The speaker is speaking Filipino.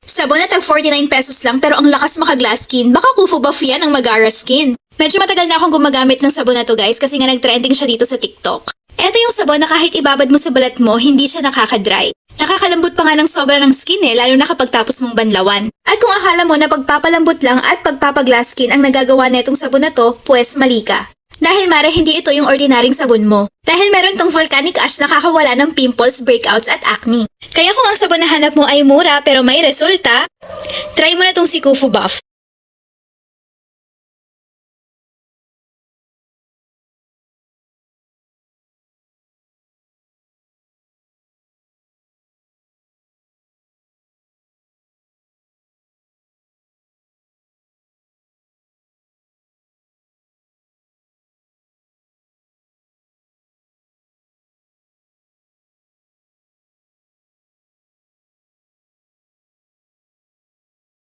Sabon na tag 49 pesos lang pero ang lakas maka-glass skin. Baka Kufu Buff yan ang Magara skin. Medyo matagal na akong gumagamit ng sabon na to guys kasi nga nag-trending siya dito sa TikTok. Ito yung sabon na kahit ibabad mo sa balat mo, hindi siya nakaka-dry. Nakakalambot pa nga ng sobra ng skin lalo na kapag tapos mong banlawan. At kung akala mo na pagpapalambot lang at pagpapaglass skin ang nagagawa na itong sabon na to, pues mali ka. Dahil mara hindi ito yung ordinaryong sabon mo. Dahil meron tong volcanic ash na nakakawala ng pimples, breakouts at acne. Kaya kung ang sabon na hanap mo ay mura pero may resulta, try mo na tong si Kufu Buff.